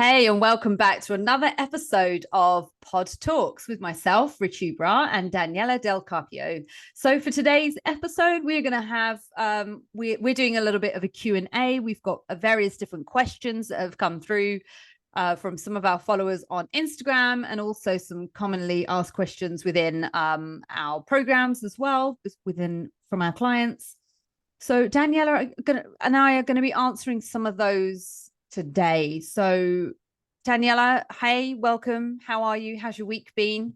Hey, and welcome back to another episode of Podtalks with myself, Richie Bra, and Daniella Del Carpio. So for today's episode, we're going to have we're doing a little bit of a Q&A. We've got various different questions that have come through from some of our followers on Instagram, and also some commonly asked questions within our programs as well, within from our clients. So Daniela and I are going to be answering some of those today. So Daniela, hey, welcome. How are you? How's your week been?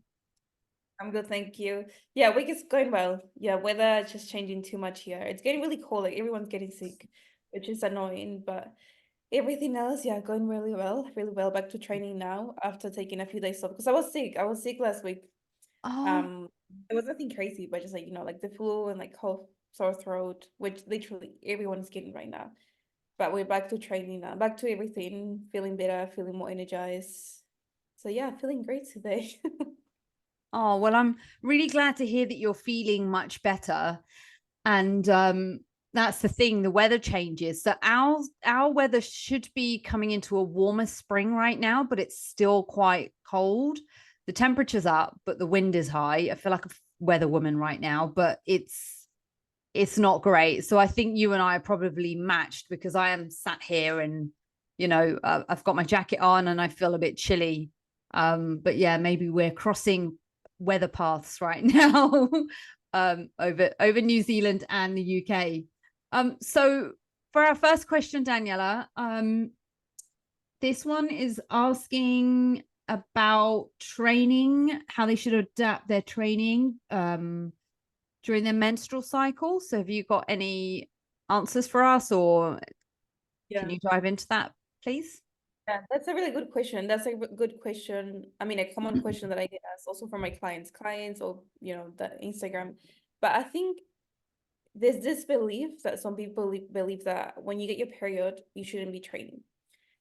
I'm good, thank you. Yeah, week is going well. Yeah, weather is just changing too much here. It's getting really cold, like everyone's getting sick, which is annoying, but everything else, yeah, going really well, really well. Back to training now after taking a few days off because I was sick. I was sick last week. Oh, Um, it was nothing crazy, but just like, like the flu and like cough, sore throat, which literally everyone's getting right now. But we're back to training now, back to everything, feeling better, feeling more energized. So yeah, feeling great today. oh, well, I'm really glad to hear that you're feeling much better. And that's the thing, the weather changes. So our weather should be coming into a warmer spring right now, but it's still quite cold. The temperature's up, but the wind is high. I feel like a weather woman right now, but it's not great. So I think you and I are probably matched because I am sat here and I've got my jacket on and I feel a bit chilly. But yeah, maybe we're crossing weather paths right now over New Zealand and the UK. So for our first question, Daniela, this one is asking about training, how they should adapt their training during their menstrual cycle. So have you got any answers for us, or can Yeah. you dive into that, please? Yeah, that's a really good question. That's a good question. I mean, a common question that I get asked also from my clients or, the Instagram. But I think there's this belief that some people believe that when you get your period, you shouldn't be training.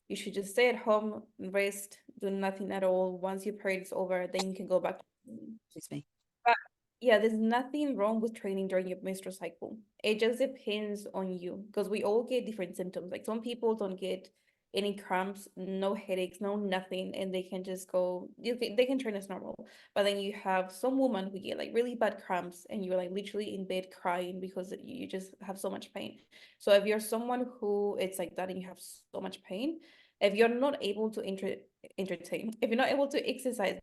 You should just stay at home, rest, do nothing at all. Once your period is over, then you can go back to training. Excuse me. But yeah, there's nothing wrong with training during your menstrual cycle. It just depends on you because we all get different symptoms. Like some people don't get any cramps, no headaches, no nothing, and they can just go, they can train as normal. But then you have some woman who get like really bad cramps and you're like literally in bed crying because you just have so much pain. So if you're someone who it's like that and you have so much pain, if you're not able to entertain, if you're not able to exercise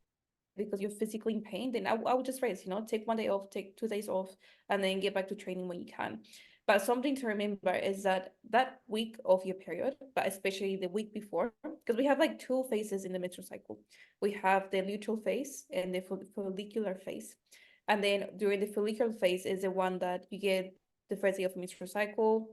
because you're physically in pain, then I would just rest, take 1 day off, take 2 days off, and then get back to training when you can. But something to remember is that that week of your period, but especially the week before, because we have like two phases in the menstrual cycle. We have the luteal phase and the follicular phase. And then during the follicular phase is the one that you get the first day of menstrual cycle,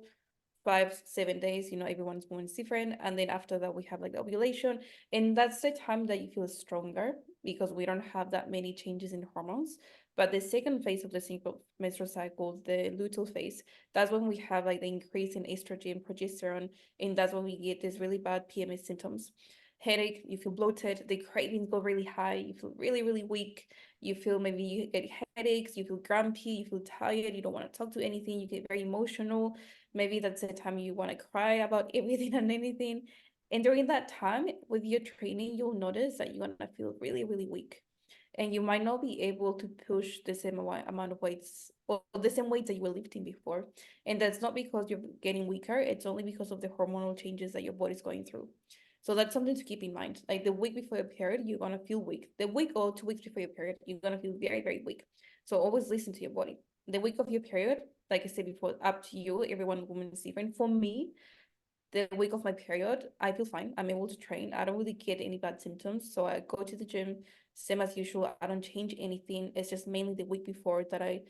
5 7 days, everyone's born is different, and then after that we have like the ovulation, and that's the time that you feel stronger because we don't have that many changes in hormones. But the second phase of the single menstrual cycle, the luteal phase, that's when we have like the increase in estrogen, progesterone, and that's when we get these really bad PMS symptoms. Headache, you feel bloated, the cravings go really high, you feel really, really weak, you feel maybe you get headaches, you feel grumpy, you feel tired, you don't want to talk to anything, you get very emotional. Maybe that's the time you want to cry about everything and anything. And during that time, with your training, you'll notice that you're gonna feel really, really weak. And you might not be able to push the same amount of weights or the same weights that you were lifting before. And that's not because you're getting weaker, it's only because of the hormonal changes that your body's going through. So that's something to keep in mind. Like the week before your period, you're gonna feel weak. The week or 2 weeks before your period, you're gonna feel very, very weak. So always listen to your body. The week of your period, like I said before, up to you. Everyone woman is different. For me, the week of my period, I feel fine. I'm able to train. I don't really get any bad symptoms. So I go to the gym, same as usual. I don't change anything. It's just mainly the week before that I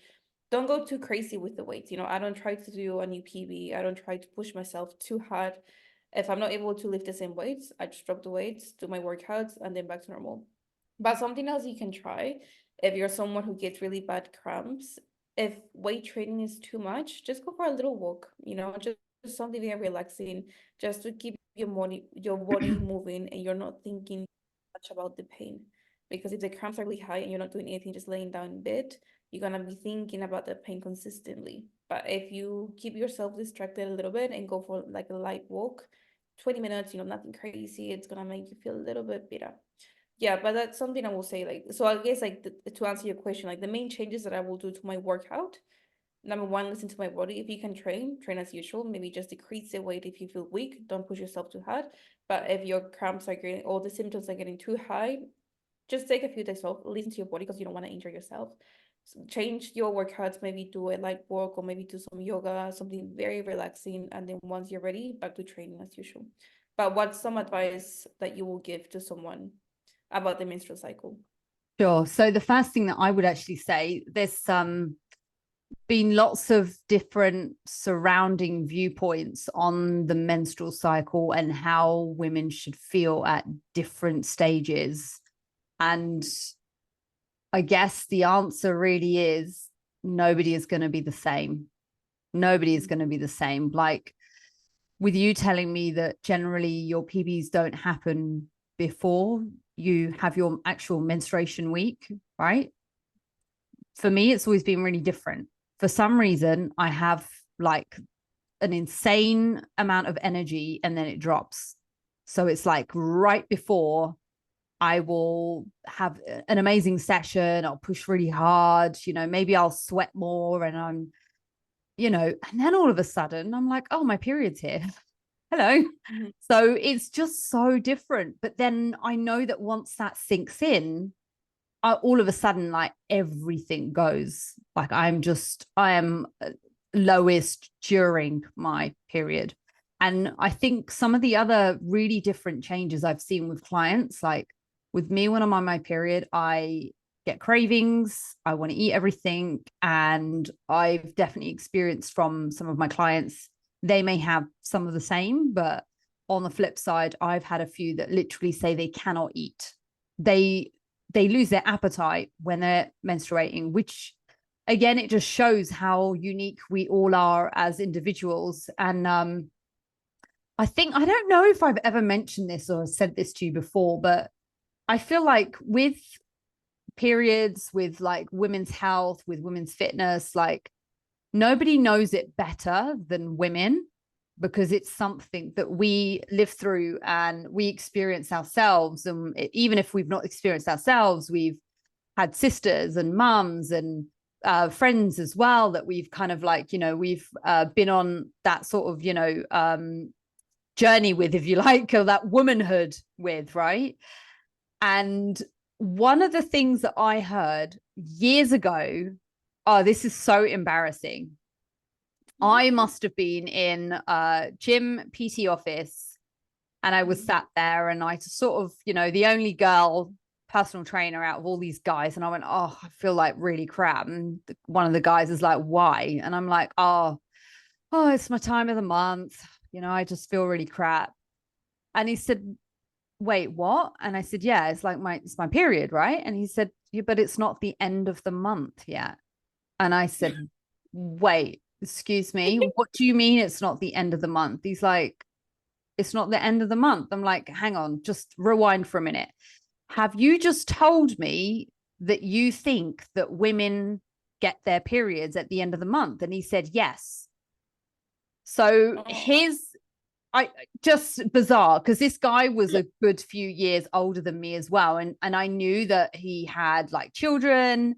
don't go too crazy with the weights. I don't try to do a new PB. I don't try to push myself too hard. If I'm not able to lift the same weights, I just drop the weights, do my workouts, and then back to normal. But something else you can try if you're someone who gets really bad cramps, if weight training is too much, just go for a little walk, just something very relaxing, just to keep your body moving and you're not thinking much about the pain. Because if the cramps are really high and you're not doing anything, just laying down in bed, you're gonna be thinking about the pain consistently. But if you keep yourself distracted a little bit and go for like a light walk, 20 minutes, nothing crazy. It's gonna make you feel a little bit better. Yeah, but that's something I will say. Like, so I guess like to answer your question, like the main changes that I will do to my workout. Number one, listen to my body. If you can train as usual. Maybe just decrease the weight if you feel weak. Don't push yourself too hard. But if your cramps are getting, all the symptoms are getting too high, just take a few days off. Listen to your body because you don't want to injure yourself. So change your workouts. Maybe do a light walk or maybe do some yoga, something very relaxing. And then once you're ready, back to training as usual. But what's some advice that you will give to someone about the menstrual cycle? Sure. So the first thing that I would actually say, there's been lots of different surrounding viewpoints on the menstrual cycle and how women should feel at different stages. And I guess the answer really is nobody is going to be the same. Nobody is going to be the same. Like with you telling me that generally your PBs don't happen before you have your actual menstruation week, right? For me, it's always been really different. For some reason, I have like an insane amount of energy and then it drops. So it's like right before I will have an amazing session, I'll push really hard, maybe I'll sweat more and and then all of a sudden I'm like, oh, my period's here. Hello. Mm-hmm. So it's just so different. But then I know that once that sinks in, all of a sudden, like everything goes. Like I am lowest during my period. And I think some of the other really different changes I've seen with clients, like with me when I'm on my period, I get cravings, I want to eat everything. And I've definitely experienced from some of my clients, they may have some of the same, but on the flip side, I've had a few that literally say they cannot eat. They lose their appetite when they're menstruating, which again, it just shows how unique we all are as individuals. And I don't know if I've ever mentioned this or said this to you before, but I feel like with periods, with like women's health, with women's fitness, like nobody knows it better than women because it's something that we live through and we experience ourselves. And even if we've not experienced ourselves, we've had sisters and mums and friends as well that we've kind of like, we've been on that sort of, journey with, if you like, or that womanhood with, right? And one of the things that I heard years ago, oh, this is so embarrassing. I must have been in a gym PT office and I was sat there and I sort of, the only girl personal trainer out of all these guys. And I went, oh, I feel like really crap. And one of the guys is like, why? And I'm like, oh, it's my time of the month. I just feel really crap. And he said, wait, what? And I said, yeah, it's my period, right? And he said, yeah, but it's not the end of the month yet. And I said, wait, excuse me, what do you mean it's not the end of the month? He's like, it's not the end of the month. I'm like, hang on, just rewind for a minute. Have you just told me that you think that women get their periods at the end of the month? And he said, yes. So I just bizarre because this guy was a good few years older than me as well. And I knew that he had like children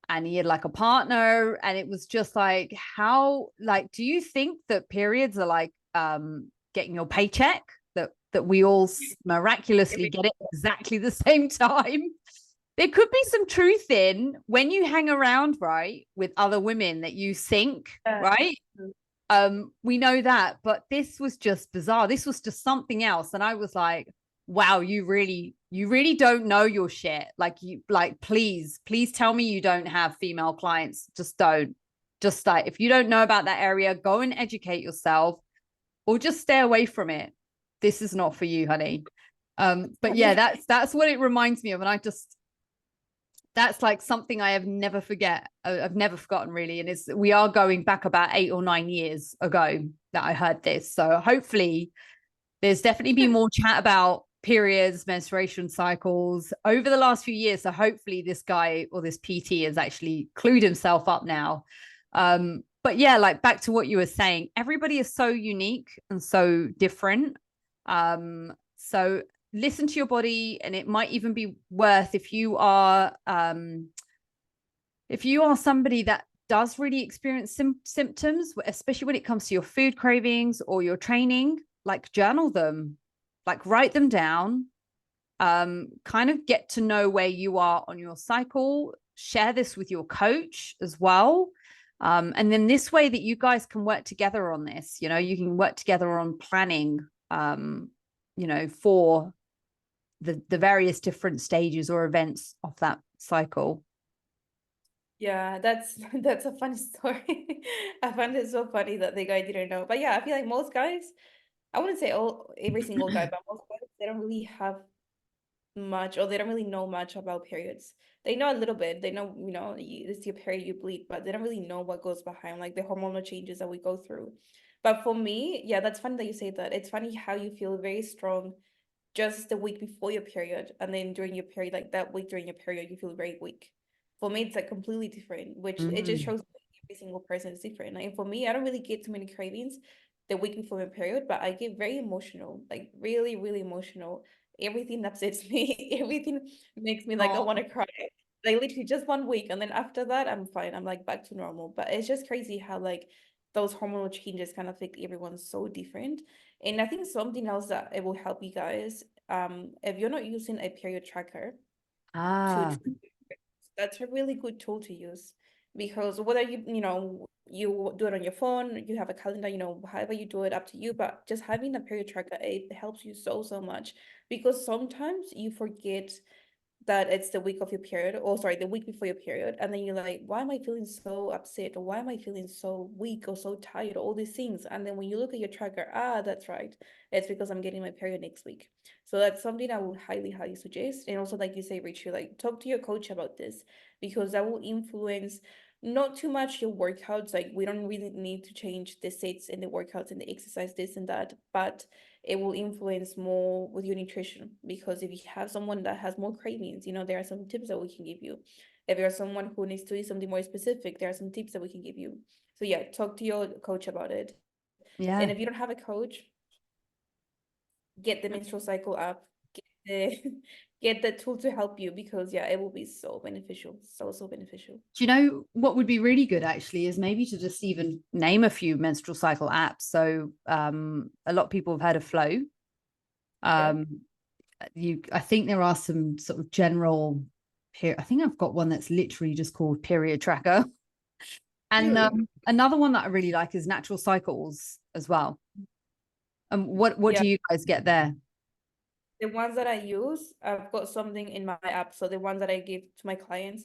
and he had like a partner. And it was just like, how, like, do you think that periods are like getting your paycheck? That we all miraculously get it exactly the same time? There could be some truth in when you hang around, right, with other women that you think, right? We know that, but this was just bizarre. This was just something else. And I was like, wow, you really don't know your shit. Like please tell me you don't have female clients. Just don't. Just like, if you don't know about that area, go and educate yourself or just stay away from it. This is not for you, honey. But yeah, that's what it reminds me of. And that's like something I have never I've never forgotten really. And we are going back about 8 or 9 years ago that I heard this. So hopefully there's definitely been more chat about periods, menstruation cycles over the last few years. So hopefully this guy or this PT has actually clued himself up now. But yeah, like back to what you were saying, everybody is so unique and so different. So listen to your body, and it might even be worth, if you are somebody that does really experience symptoms, especially when it comes to your food cravings or your training, like journal them, like write them down, kind of get to know where you are on your cycle, share this with your coach as well. And then this way that you guys can work together on this, you know, you can work together on planning, you know, for the various different stages or events of that cycle. Yeah, that's a funny story. I find it so funny that the guy didn't know. But yeah, I feel like most guys, I wouldn't say every single guy, but most guys, they don't really have much, or they don't really know much about periods. They know a little bit. They know, it's your period, you bleed, but they don't really know what goes behind, like the hormonal changes that we go through. But for me, yeah, that's funny that you say that. It's funny how you feel very strong just the week before your period, and then during your period, like that week during your period, you feel very weak. For me, it's like completely different, which it just Mm. shows every single person is different. Like for me, I don't really get too many cravings the week before my period, but I get very emotional, like really, really emotional. Everything upsets me. Everything makes me like I want Oh. to cry. Like literally just 1 week, and then after that, I'm fine. I'm like back to normal. But it's just crazy how like those hormonal changes kind of affect everyone so different. And I think something else that it will help you guys, if you're not using a period tracker to Ah, track, that's a really good tool to use, because whether you do it on your phone, you have a calendar, however you do it, up to you. But just having a period tracker, it helps you so, so much, because sometimes you forget that it's the week of your period, or sorry, the week before your period, and then you're like, why am I feeling so upset, or why am I feeling so weak or so tired, all these things. And then when you look at your tracker, that's right, it's because I'm getting my period next week. So that's something I would highly, highly suggest. And also, like you say, Richie, like talk to your coach about this, because that will influence not too much your workouts. Like we don't really need to change the sets and the workouts and the exercise, this and that, but it will influence more with your nutrition, because if you have someone that has more cravings, there are some tips that we can give you. If you're someone who needs to eat something more specific, there are some tips that we can give you. So yeah, talk to your coach about it. And yeah. if you don't have a coach, get the menstrual cycle app, get the get the tool to help you, because yeah, it will be so beneficial, so, so beneficial. Do you know what would be really good actually is maybe to just even name a few menstrual cycle apps. So a lot of people have heard of Flow. Yeah. Um, I think there are some sort of general here. I think I've got one that's literally just called Period Tracker. And Really? another one that I really like is Natural Cycles as well. And what Yeah. do you guys get there? The ones that I use, I've got something in my app. So the ones that I give to my clients,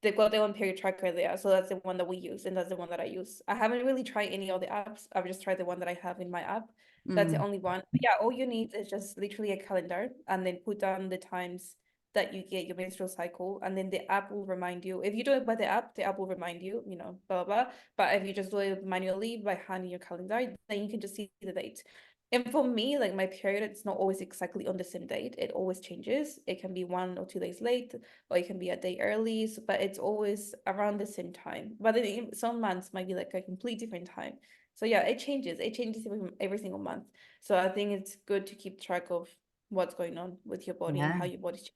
they've got their own period tracker there. So that's the one that we use, and that's the one that I use. I haven't really tried any other apps. I've just tried the one that I have in my app. That's the Mm, only one. But yeah, all you need is just literally a calendar, and then put down the times that you get your menstrual cycle, and then the app will remind you. If you do it by the app will remind you, blah, blah, blah. But if you just do it manually by hand in your calendar, then you can just see the date. And for me, like my period, it's not always exactly on the same date. It always changes. It can be 1 or 2 days late, or it can be a day early. But it's always around the same time. But then some months might be like a complete different time. So yeah, it changes. It changes every single month. So I think it's good to keep track of what's going on with your body and yeah. how your body's changing.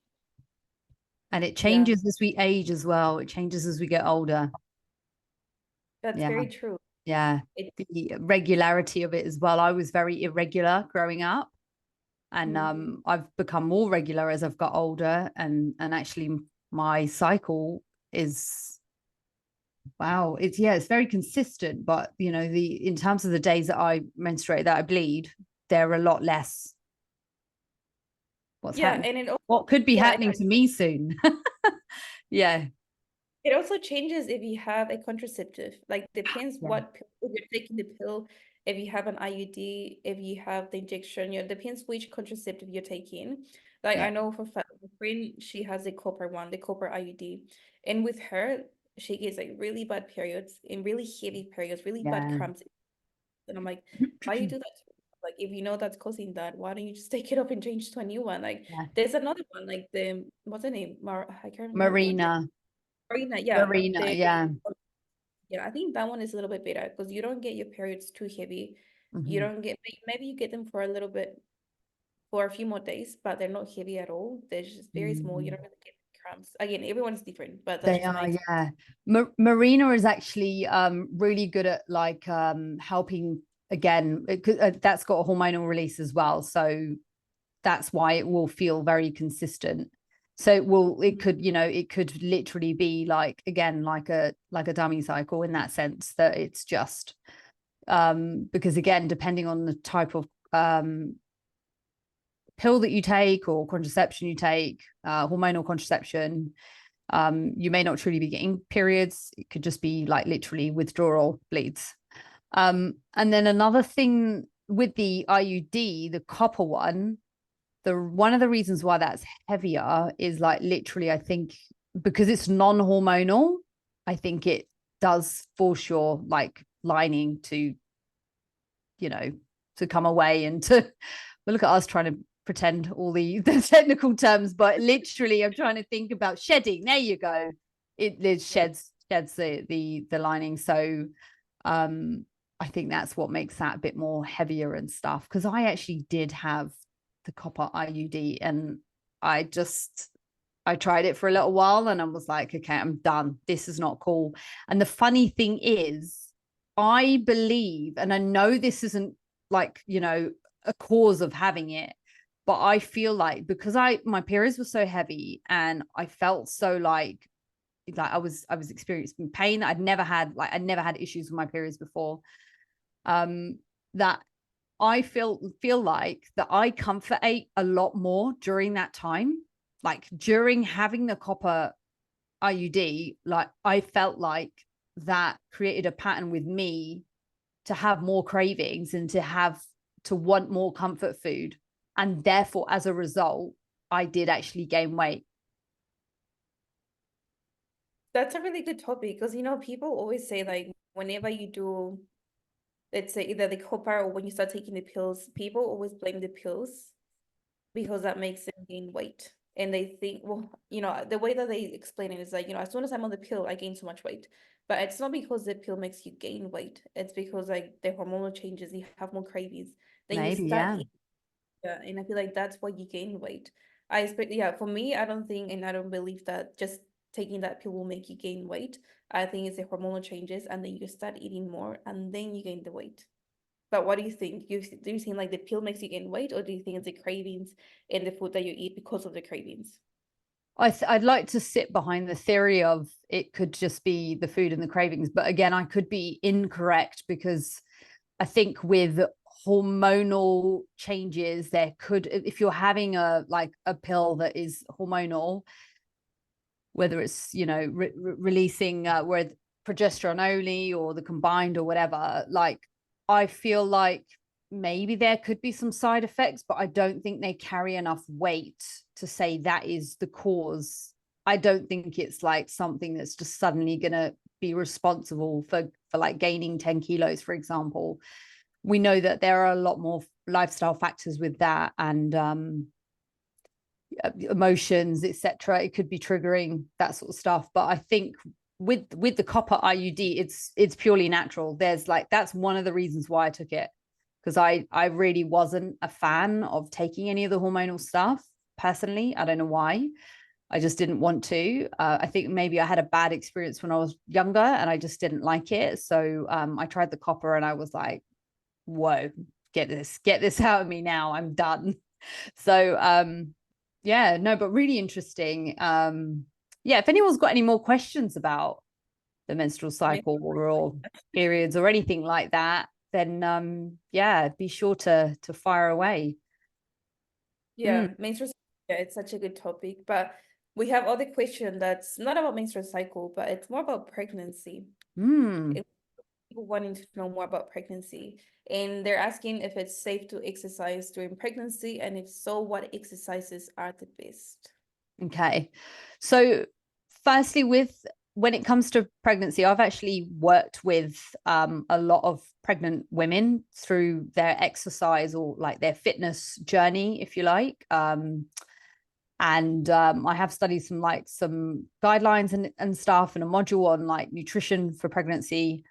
And it Yeah, changes as we age as well. It changes as we get older. that's Yeah. very true. Yeah. It, The regularity of it as well. I was very irregular growing up. And Mhm. I've become more regular as I've got older. And actually my cycle is wow. It's very consistent, but the in terms of the days that I menstruate, that I bleed, they're a lot less. What's Yeah, happening? and it also, What could be yeah, happening to me soon? Yeah. it also changes if you have a contraceptive. Like depends Yeah. what pill, if you're taking the pill, if you have an IUD, if you have the injection, depends which contraceptive you're taking. Like Yeah. I know for my friend, she has the copper one, the copper IUD, and with her, she gets like really bad periods and really heavy periods, really bad Yeah. cramps. And I'm like, why you do that? Like if you know that's causing that, why don't you just take it up and change to a new one? Like Yeah. there's another one, like the what's the name? I can't remember the one. Marina. Marina, yeah. Marina. The Yeah. yeah, I think that one is a little bit better because you don't get your periods too heavy. You Hmm. don't get, maybe you get them for a little bit, for a few more days, but they're not heavy at all. They're just very small. You Mm. don't really get cramps. Again, everyone's different, but that's They just are, my yeah. Marina is actually really good at like helping again. That's got a hormonal release as well, so that's why it will feel very consistent. So it could, it could literally be like, again, like a dummy cycle in that sense, that it's just because again, depending on the type of pill that you take or contraception you take, hormonal contraception, you may not truly be getting periods. It could just be like literally withdrawal bleeds. And then another thing with the IUD, the copper one, one of the reasons why that's heavier is like literally, I think, because it's non-hormonal, I think it does force your like lining to, to come away and to well, look at us trying to pretend all the technical terms, but literally I'm trying to think about shedding. There you go. It sheds the lining. So I think that's what makes that a bit more heavier and stuff. Because I actually did have the copper IUD and I tried it for a little while and I was like, okay, I'm done. This is not cool. And the funny thing is, I believe, and I know this isn't like, a cause of having it, but I feel like because my periods were so heavy and I felt so like I was experiencing pain. I'd never had issues with my periods before. That I feel like that I comfort ate a lot more during that time. Like during having the copper IUD, like I felt like that created a pattern with me to have more cravings and to want more comfort food. And therefore, as a result, I did actually gain weight. That's a really good topic because people always say like whenever you do, let's say either the copper or when you start taking the pills, people always blame the pills because that makes them gain weight. And they think, well, the way that they explain it is like, as soon as I'm on the pill, I gain so much weight. But it's not because the pill makes you gain weight. It's because like the hormonal changes, you have more cravings. Then you Maybe, start yeah. eating, and I feel like that's why you gain weight. I expect, yeah, for me, I don't think and I don't believe that just taking that pill will make you gain weight. I think it's the hormonal changes, and then you start eating more, and then you gain the weight. But what do you think? Do you think like the pill makes you gain weight, or do you think it's the cravings in the food that you eat because of the cravings? I'd like to sit behind the theory of it could just be the food and the cravings, but again, I could be incorrect because I think with hormonal changes, there could, if you're having a pill that is hormonal, whether it's releasing where progesterone only or the combined or whatever, like I feel like maybe there could be some side effects, but I don't think they carry enough weight to say that is the cause. I don't think it's like something that's just suddenly gonna be responsible for like gaining 10 kilos, for example. We know that there are a lot more lifestyle factors with that, and emotions, etc. It could be triggering that sort of stuff. But I think with the copper IUD, it's purely natural. There's like, that's one of the reasons why I took it, because I really wasn't a fan of taking any of the hormonal stuff personally. I don't know why. I just didn't want to. I think maybe I had a bad experience when I was younger and I just didn't like it. So I tried the copper and I was like, whoa, get this out of me now. I'm done. So yeah, no, but really interesting. Yeah, if anyone's got any more questions about the menstrual Yeah, cycle or periods or anything like that, then yeah, be sure to fire away. Mm, yeah, menstrual. Yeah, it's such a good topic, but we have other question that's not about menstrual cycle, but it's more about pregnancy. mm. People wanting to know more about pregnancy, and they're asking if it's safe to exercise during pregnancy, and if so, what exercises are the best? Okay. So firstly, when it comes to pregnancy, I've actually worked with a lot of pregnant women through their exercise or like their fitness journey, if you like. And I have studied some guidelines and stuff and a module on like nutrition for pregnancy.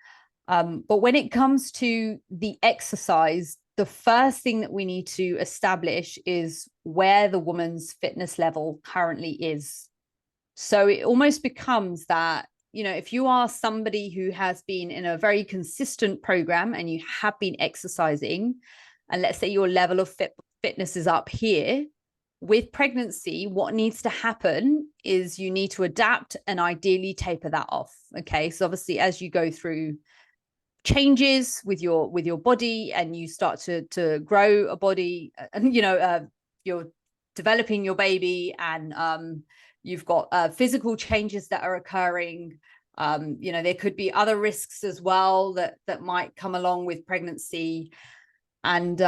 But when it comes to the exercise, the first thing that we need to establish is where the woman's fitness level currently is. So it almost becomes that, you know, if you are somebody who has been in a very consistent program and you have been exercising, and let's say your level of fitness is up here, with pregnancy, what needs to happen is you need to adapt and ideally taper that off. Okay. So obviously, as you go through changes with your body and you start to grow a body, and you're developing your baby, and you've got physical changes that are occurring. There could be other risks as well that might come along with pregnancy. And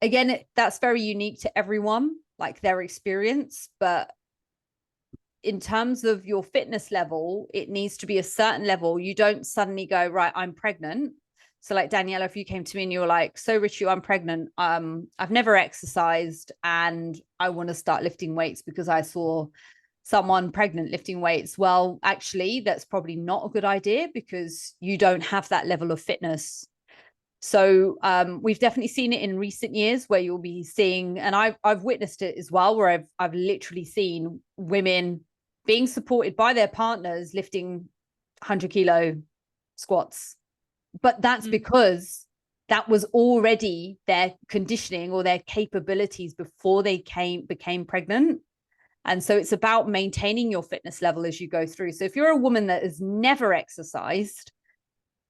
again, that's very unique to everyone, like their experience. But in terms of your fitness level, it needs to be a certain level. You don't suddenly go, right, I'm pregnant. So like Daniella, if you came to me and you were like, so Richu, I'm pregnant. I've never exercised and I want to start lifting weights because I saw someone pregnant lifting weights. Well, actually, that's probably not a good idea because you don't have that level of fitness. So we've definitely seen it in recent years where you'll be seeing, and I've witnessed it as well, where I've literally seen women being supported by their partners lifting 100-kilo squats. But that's because that was already their conditioning or their capabilities before they became pregnant. And so it's about maintaining your fitness level as you go through. So if you're a woman that has never exercised,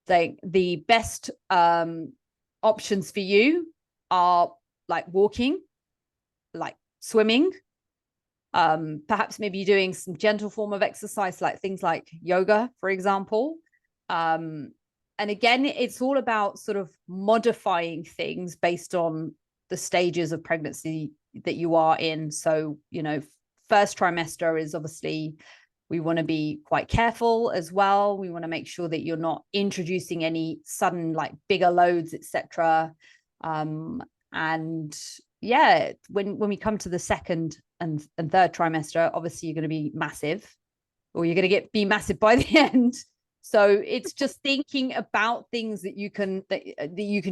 the best options for you are like walking, like swimming, perhaps maybe doing some gentle form of exercise, like things like yoga, for example. And again, it's all about sort of modifying things based on the stages of pregnancy that you are in. So, first trimester is obviously, we want to be quite careful as well. We want to make sure that you're not introducing any sudden, like bigger loads, etc. And yeah, when we come to the second and third trimester, obviously you're going to be massive, or you're going to be massive by the end. So it's just thinking about things that you can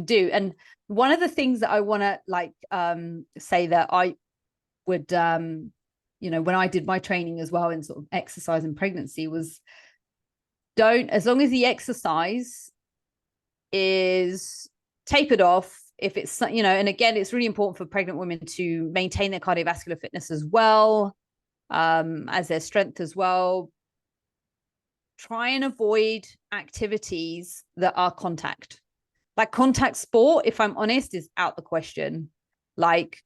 do. And one of the things that I want to say that I would when I did my training as well in sort of exercise and pregnancy was, as long as the exercise is tapered off, if it's, and again, it's really important for pregnant women to maintain their cardiovascular fitness as well, as their strength as well. Try and avoid activities that are contact. Like contact sport, if I'm honest, is out the question. Like,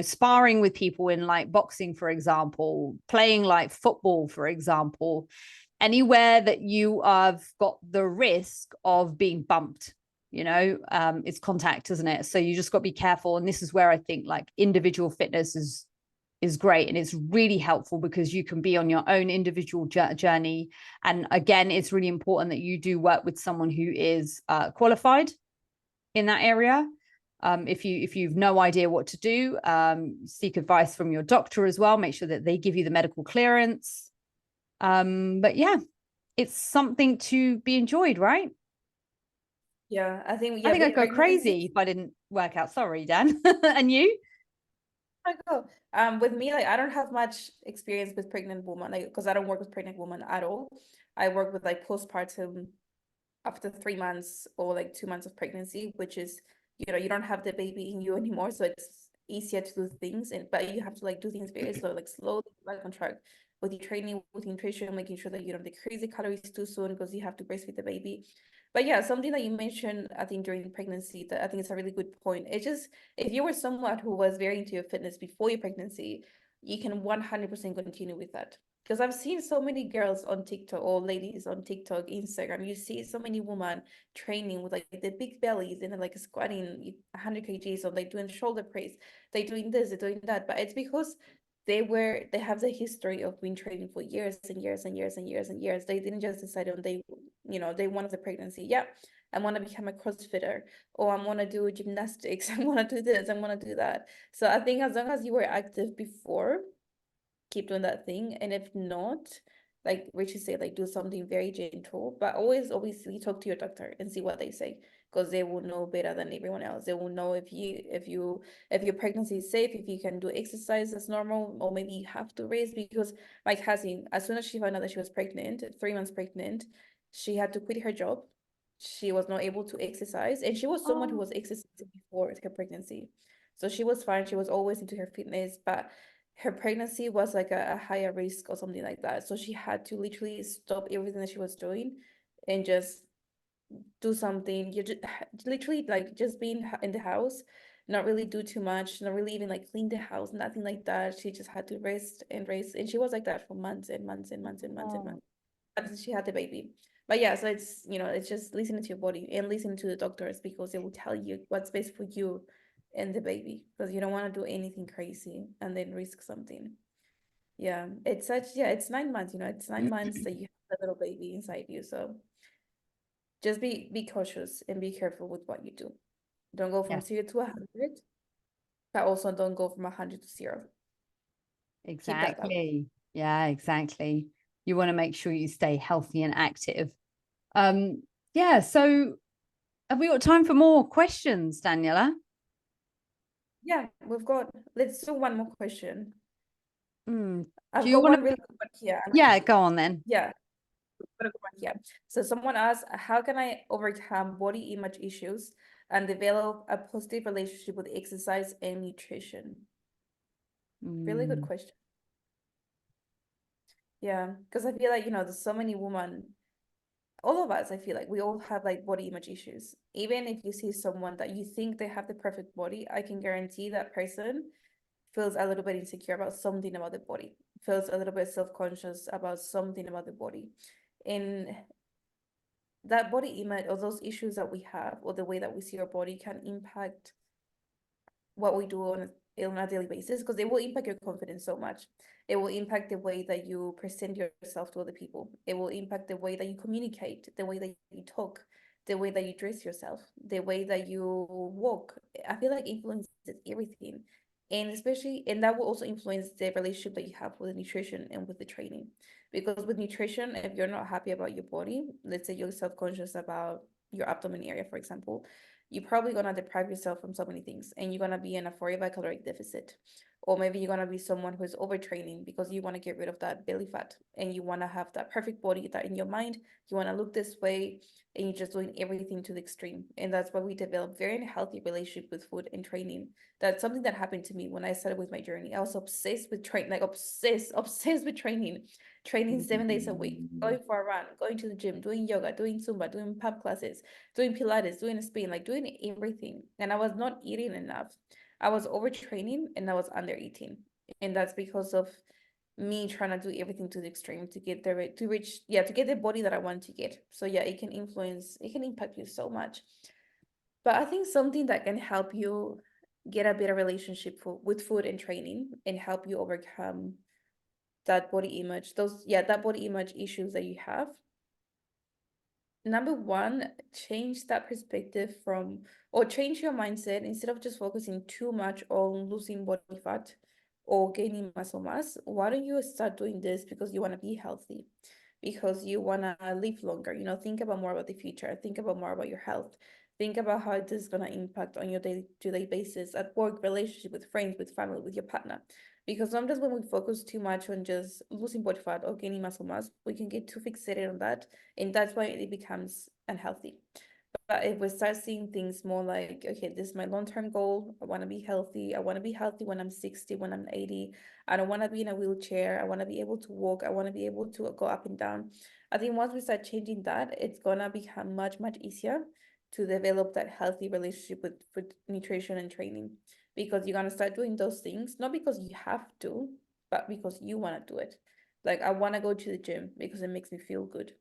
sparring with people in like boxing, for example, playing like football, for example, anywhere that you have got the risk of being bumped, it's contact, isn't it? So you just got to be careful. And this is where I think like individual fitness is great. And it's really helpful because you can be on your own individual journey. And again, it's really important that you do work with someone who is qualified in that area. If you've no idea what to do, seek advice from your doctor as well. Make sure that they give you the medical clearance. But yeah, it's something to be enjoyed, right? Yeah, I think I'd go crazy if I didn't work out. Sorry, Dan. And you? I go. With me, like I don't have much experience with pregnant women, like because I don't work with pregnant women at all. I work with like postpartum after 3 months or like 2 months of pregnancy, which is, you don't have the baby in you anymore, so it's easier to do things, but you have to like do things very slow, like slowly back on track with your training, with nutrition, making sure that you don't decrease the calories too soon because you have to breastfeed the baby. But yeah, something that you mentioned, I think during pregnancy, that I think it's a really good point. It's just if you were someone who was very into your fitness before your pregnancy, you can 100% continue with that. Because I've seen so many girls on TikTok or ladies on TikTok, Instagram. You see so many women training with like the big bellies and then like squatting 100 kgs or like doing shoulder press. They're doing this, they're doing that. But it's because they have the history of been training for years and years and years and years and years. They didn't just decide on they wanted the pregnancy. Yeah, I want to become a CrossFitter, or I want to do gymnastics. I want to do this. I want to do that. So I think as long as you were active before, keep doing that thing. And if not, like Richie said, like do something very gentle, but always obviously talk to your doctor and see what they say. because they will know better than everyone else. They will know if your pregnancy is safe, if you can do exercise as normal, or maybe you have to rest. Because my cousin, as soon as she found out that she was pregnant, 3 months pregnant, she had to quit her job. She was not able to exercise, and she was someone who Oh, was exercising before her pregnancy. So she was fine. She was always into her fitness, but her pregnancy was like a higher risk or something like that. So she had to literally stop everything that she was doing and just do something. You just literally like just being in the house, not really do too much, not really even like clean the house, nothing like that. She just had to rest and rest. And she was like that for months and months and months and months and oh, months until she had the baby. But yeah, so it's, it's just listening to your body and listening to the doctors, because they will tell you what's best for you and the baby, because you don't want to do anything crazy and then risk something. Yeah, it's 9 months, it's 9 months that you have a little baby inside you. So just be cautious and be careful with what you do. Don't go from yeah, 0 to 100, but also don't go from 100 to 0. Keep that balance. exactly. Yeah, exactly. You want to make sure you stay healthy and active. Um, yeah, so have we got time for more questions, Daniela? Yeah, let's do one more question. Mm. Do I've you got want one to? really good one here. Yeah, go on then. Yeah, got a good one here. So someone asked, how can I overcome body image issues and develop a positive relationship with exercise and nutrition? Really good Mm. question. Yeah, because I feel like, there's so many women, all of us, I feel like we all have like body image issues. Even if you see someone that you think they have the perfect body, I can guarantee that person feels a little bit insecure about something about the body, feels a little bit self-conscious about something about the body. And that body image or those issues that we have, or the way that we see our body, can impact what we do on a daily basis, because it will impact your confidence so much. It will impact the way that you present yourself to other people. It will impact the way that you communicate, the way that you talk, the way that you dress yourself, the way that you walk. I feel like influences everything. And that will also influence the relationship that you have with the nutrition and with the training. Because with nutrition, if you're not happy about your body, let's say you're self-conscious about your abdomen area, for example, you're probably gonna deprive yourself from so many things, and you're gonna be in a forever caloric deficit. Or maybe you're gonna be someone who's overtraining because you want to get rid of that belly fat and you want to have that perfect body that in your mind you want to look this way, and you're just doing everything to the extreme. And that's why we develop very unhealthy relationship with food and training. That's something that happened to me when I started with my journey. I was obsessed with train, like obsessed with training 7 days a week, going for a run, going to the gym, doing yoga, doing Zumba, doing pub classes, doing Pilates, doing a spin, like doing everything. And I was not eating enough. I was overtraining and I was under eating. And that's because of me trying to do everything to the extreme to get there, to reach, yeah, to get the body that I want to get. So yeah, it can impact you so much. But I think something that can help you get a better relationship with food and training, and help you overcome that body image, that body image issues that you have. Number one, change that perspective or change your mindset. Instead of just focusing too much on losing body fat or gaining muscle mass, why don't you start doing this because you want to be healthy, because you want to live longer? Think about more about the future, think about more about your health, think about how this is going to impact on your day-to-day basis at work, relationship with friends, with family, with your partner. Because sometimes when we focus too much on just losing body fat or gaining muscle mass, we can get too fixated on that, and that's why it becomes unhealthy. But if we start seeing things more like, okay, this is my long-term goal. I want to be healthy. I want to be healthy when I'm 60, when I'm 80. I don't want to be in a wheelchair. I want to be able to walk. I want to be able to go up and down. I think once we start changing that, it's gonna become much, much easier to develop that healthy relationship with nutrition and training, because you're gonna start doing those things, not because you have to, but because you want to do it. Like, I want to go to the gym because it makes me feel good.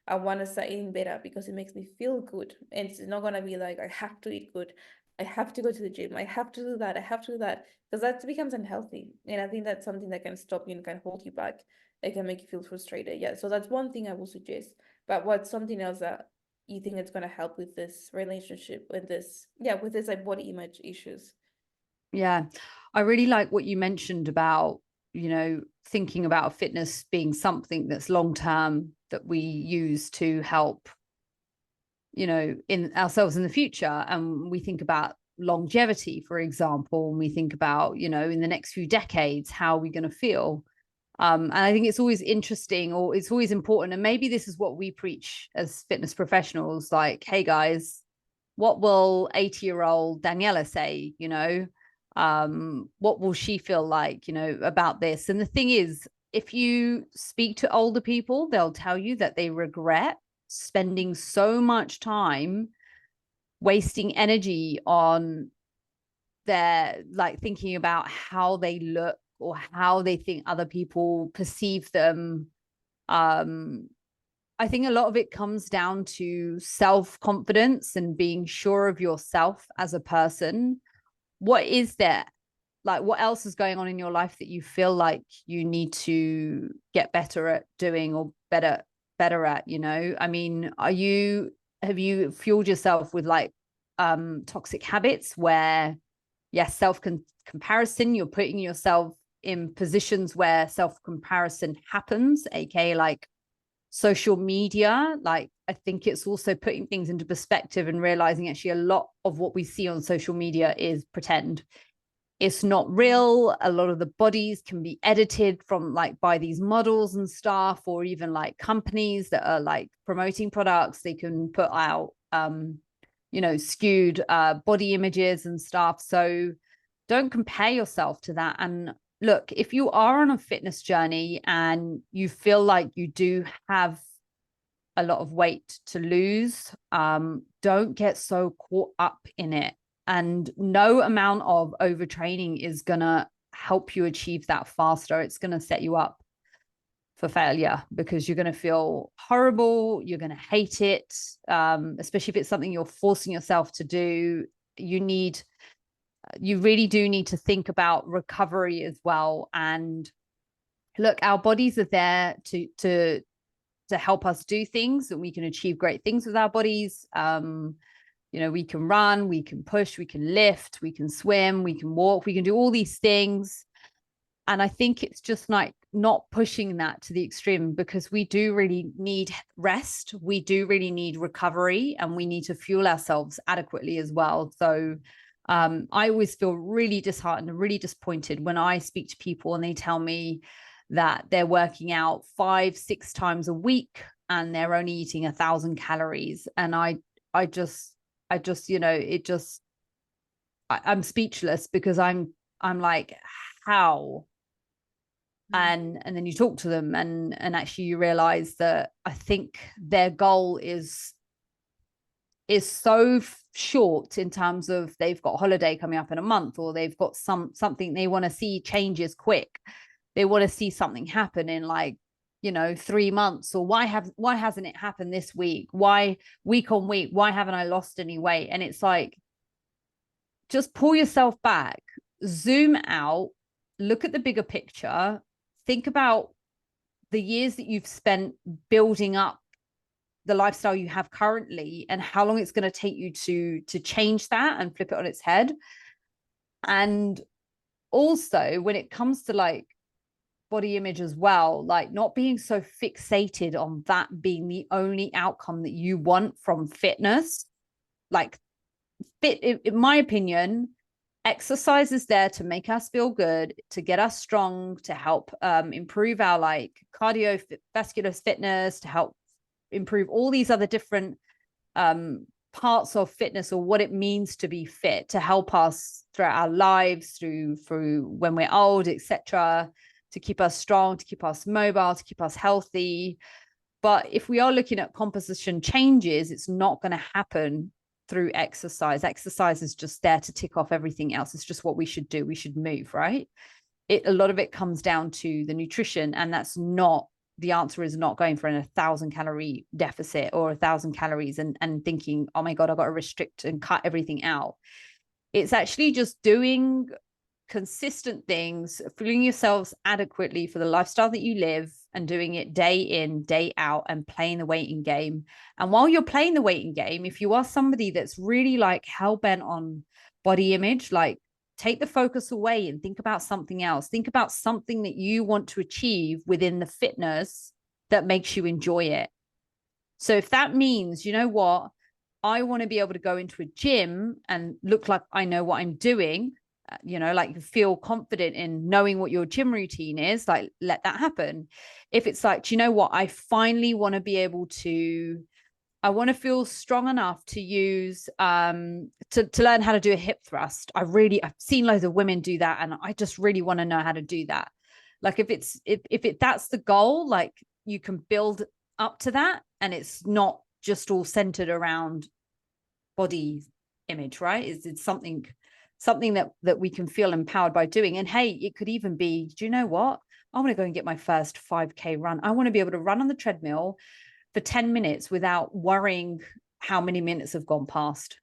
I want to start eating better because it makes me feel good. And it's not going to be like, I have to eat good. I have to go to the gym. I have to do that. I have to do that. Because that becomes unhealthy. And I think that's something that can stop you and can hold you back. It can make you feel frustrated. Yeah. So that's one thing I will suggest. But what's something else that you think it's going to help with this relationship, with this like body image issues? Yeah, I really like what you mentioned about, thinking about fitness being something that's long term that we use to help you know, in ourselves in the future, and we think about longevity, for example, and we think about, you know, in the next few decades, how are we going to feel? And I think it's always interesting, or it's always important. And maybe this is what we preach as fitness professionals, like, hey guys, what will 80-year-old Daniella say? You know, what will she feel like, you know, about this? And the thing is, if you speak to older people, they'll tell you that they regret spending so much time wasting energy on their, like, thinking about how they look or how they think other people perceive them. I think a lot of it comes down to self-confidence and being sure of yourself as a person. What is there, like, what else is going on in your life that you feel like you need to get better at doing, or better at, you know? I mean, have you fueled yourself with like toxic habits where, yes, comparison, you're putting yourself in positions where self comparison happens, aka like social media? Like, I think it's also putting things into perspective and realizing actually a lot of what we see on social media is pretend. It's not real. A lot of the bodies can be edited from, like, by these models and stuff, or even like companies that are like promoting products. They can put out you know, skewed body images and stuff. So don't compare yourself to that. And look, if you are on a fitness journey and you feel like you do have a lot of weight to lose, don't get so caught up in it. And no amount of overtraining is going to help you achieve that faster. It's going to set you up for failure, because you're going to feel horrible. You're going to hate it, especially if it's something you're forcing yourself to do. You really do need to think about recovery as well. And look, our bodies are there to help us do things, and we can achieve great things with our bodies. You know, we can run, we can push, we can lift, we can swim, we can walk, we can do all these things. And I think it's just like not pushing that to the extreme, because we do really need rest. We do really need recovery, and we need to fuel ourselves adequately as well. So I always feel really disheartened and really disappointed when I speak to people and they tell me that they're working out 5-6 times a week and they're only eating 1,000 calories. And I just, you know, I'm speechless, because I'm like, how? And then you talk to them, and actually you realize that I think their goal is so short, in terms of they've got a holiday coming up in a month, or they've got something they want to see changes quick. They want to see something happen in, like, you know, 3 months. Or why hasn't it happened this week? Why week on week? Why haven't I lost any weight? And it's like, just pull yourself back, zoom out, look at the bigger picture, think about the years that you've spent building up the lifestyle you have currently, and how long it's going to take you to change that and flip it on its head. And also, when it comes to like body image as well, like, not being so fixated on that being the only outcome that you want from fitness. Like, in my opinion, exercise is there to make us feel good, to get us strong, to help improve our like cardiovascular fitness, to help improve all these other different parts of fitness, or what it means to be fit, to help us throughout our lives, through when we're old, etc., to keep us strong, to keep us mobile, to keep us healthy. But if we are looking at composition changes, it's not going to happen through exercise. Exercise is just there to tick off everything else. It's just what we should do. We should move, right? A lot of it comes down to the nutrition, and that's not, the answer is not going for an 1,000-calorie deficit or 1,000 calories and thinking, oh my God, I've got to restrict and cut everything out. It's actually just doing consistent things, fueling yourselves adequately for the lifestyle that you live, and doing it day in, day out, and playing the waiting game. And while you're playing the waiting game, if you are somebody that's really like hell-bent on body image, like, take the focus away and think about something else. Think about something that you want to achieve within the fitness that makes you enjoy it. So if that means, you know what, I want to be able to go into a gym and look like I know what I'm doing, like feel confident in knowing what your gym routine is, like let that happen. If it's like, do you know what? I finally want to be able to, I want to feel strong enough to use to learn how to do a hip thrust. I've seen loads of women do that, and I just really want to know how to do that. Like if that's the goal, like you can build up to that, and it's not just all centered around body image, right? It's something that we can feel empowered by doing. And hey, it could even be, do you know what? I want to go and get my first 5K run. I want to be able to run on the treadmill for 10 minutes without worrying how many minutes have gone past.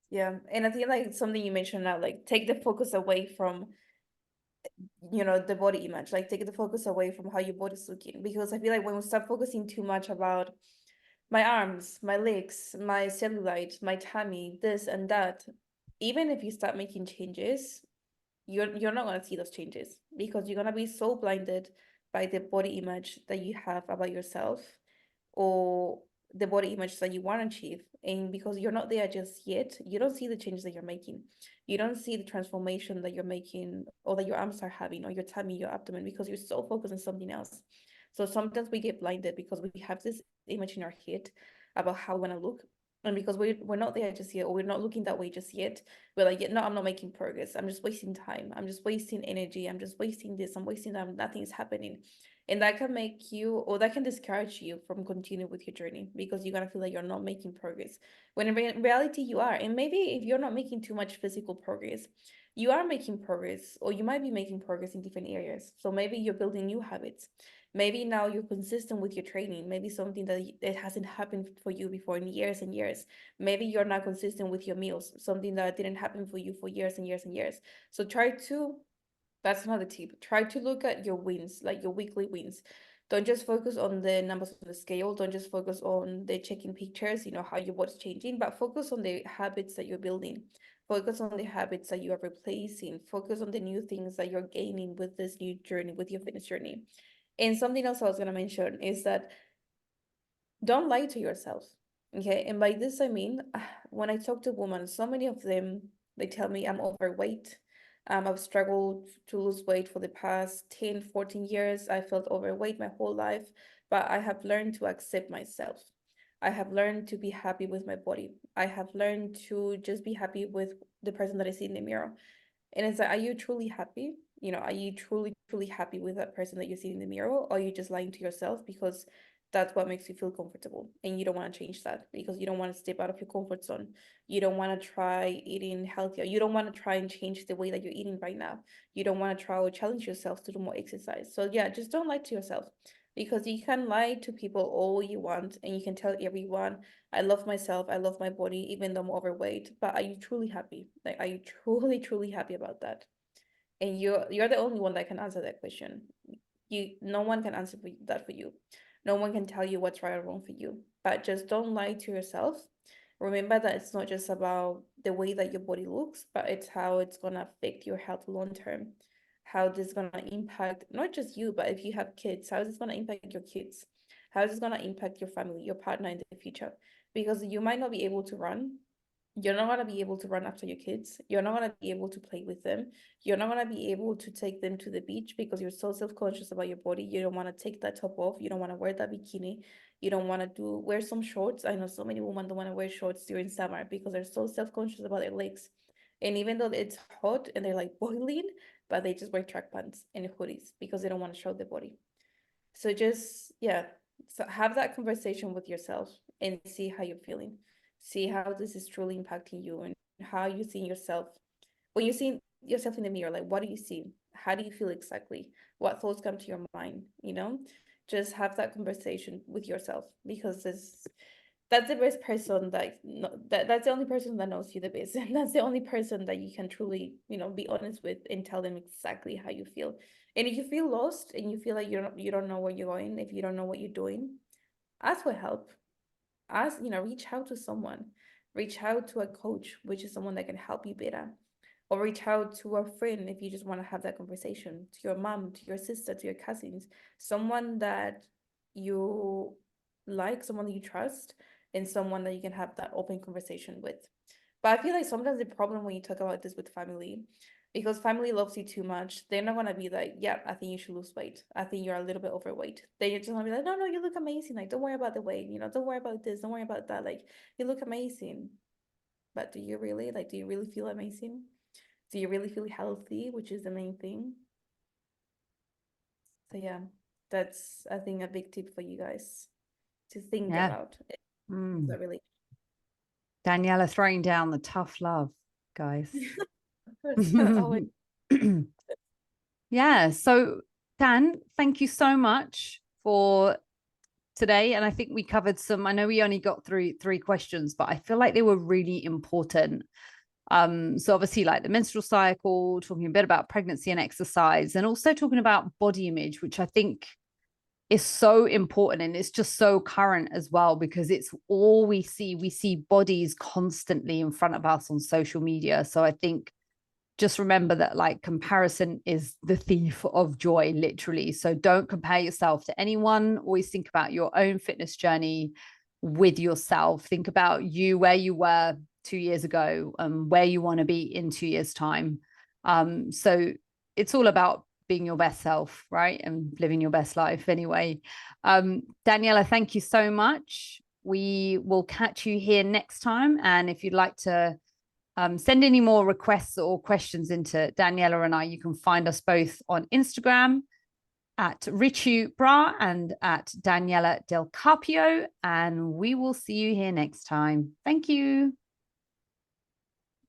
Yeah, and I think like something you mentioned now, like take the focus away from, the body image, like take the focus away from how your body's looking. Because I feel like when we start focusing too much about my arms, my legs, my cellulite, my tummy, this and that, even if you start making changes, you're not gonna see those changes because you're gonna be so blinded by the body image that you have about yourself, or the body image that you want to achieve. And because you're not there just yet, you don't see the changes that you're making. You don't see the transformation that you're making, or that your arms are having, or your tummy, your abdomen, because you're so focused on something else. So sometimes we get blinded because we have this image in our head about how we want to look. And because we're not there just yet, or we're not looking that way just yet, we're like, yeah, no, I'm not making progress. I'm just wasting time. I'm just wasting energy. I'm just wasting this. I'm wasting that. Nothing is happening. And that can make you, or that can discourage you from continuing with your journey, because you're gonna feel like you're not making progress, when in reality you are. And maybe if you're not making too much physical progress, you are making progress, or you might be making progress in different areas. So maybe you're building new habits. Maybe now you're consistent with your training. Maybe something that it hasn't happened for you before in years and years. Maybe you're not consistent with your meals, something that didn't happen for you for years and years and years. So try to, that's another tip. Try to look at your wins, like your weekly wins. Don't just focus on the numbers on the scale. Don't just focus on the checking pictures, how your body's changing, but focus on the habits that you're building. Focus on the habits that you are replacing. Focus on the new things that you're gaining with this new journey, with your fitness journey. And something else I was going to mention is that don't lie to yourself. Okay. And by this, I mean, when I talk to women, so many of them, they tell me I'm overweight. I've struggled to lose weight for the past 10, 14 years. I felt overweight my whole life, but I have learned to accept myself. I have learned to be happy with my body. I have learned to just be happy with the person that I see in the mirror. And it's like, are you truly happy? Are you truly, truly happy with that person that you see in the mirror? Or are you just lying to yourself because that's what makes you feel comfortable and you don't want to change that because you don't want to step out of your comfort zone? You don't want to try eating healthier. You don't want to try and change the way that you're eating right now. You don't want to try or challenge yourself to do more exercise. So yeah, just don't lie to yourself, because you can lie to people all you want and you can tell everyone, I love myself, I love my body, even though I'm overweight. But are you truly happy? Like, are you truly, truly happy about that? And you're the only one that can answer that question. No one can answer that for you. No one can tell you what's right or wrong for you. But just don't lie to yourself. Remember that it's not just about the way that your body looks, but it's how it's gonna affect your health long term. How this is gonna impact not just you, but if you have kids, how is this gonna impact your kids? How is this gonna impact your family, your partner in the future? Because you might not be able to run, you're not going to be able to run after your kids. You're not going to be able to play with them. You're not going to be able to take them to the beach because you're so self-conscious about your body. You don't want to take that top off. You don't want to wear that bikini. You don't want to wear some shorts. I know so many women don't want to wear shorts during summer because they're so self-conscious about their legs. And even though it's hot and they're like boiling, but they just wear track pants and hoodies because they don't want to show their body. So just, yeah, so have that conversation with yourself and see how you're feeling. See how this is truly impacting you and how you see yourself. When you see yourself in the mirror, like what do you see? How do you feel exactly? What thoughts come to your mind? Just have that conversation with yourself, because that's the best person that's the only person that knows you the best. And that's the only person that you can truly, be honest with and tell them exactly how you feel. And if you feel lost and you feel like you don't know where you're going, if you don't know what you're doing, ask for help. Reach out to someone. Reach out to a coach, which is someone that can help you better. Or reach out to a friend if you just want to have that conversation, to your mom, to your sister, to your cousins, someone that you like, someone that you trust, and someone that you can have that open conversation with. But I feel like sometimes the problem when you talk about this with family, because family loves you too much, they're not gonna be like, yeah, I think you should lose weight. I think you're a little bit overweight. They're just gonna be like, no, no, you look amazing. Like, don't worry about the weight, don't worry about this, don't worry about that. Like, you look amazing. But do you really? Like, do you really feel amazing? Do you really feel healthy, which is the main thing? So yeah, that's I think a big tip for you guys to think Yeah. about it. Mm. That really Daniella throwing down the tough love, guys. always. Yeah. So, Dan, thank you so much for today. And I think we covered some, I know we only got through three questions, but I feel like they were really important. So obviously like the menstrual cycle, talking a bit about pregnancy and exercise, and also talking about body image, which I think is so important, and it's just so current as well, because it's all we see bodies constantly in front of us on social media. So I think just remember that like comparison is the thief of joy, literally. So don't compare yourself to anyone. Always think about your own fitness journey with yourself. Think about you, where you were 2 years ago, where you want to be in 2 years' time. So it's all about being your best self, right? And living your best life anyway. Daniella, thank you so much. We will catch you here next time. And if you'd like to send any more requests or questions into Daniella and I, you can find us both on Instagram at Richu Bra and at Daniella Del Carpio. And we will see you here next time. Thank you.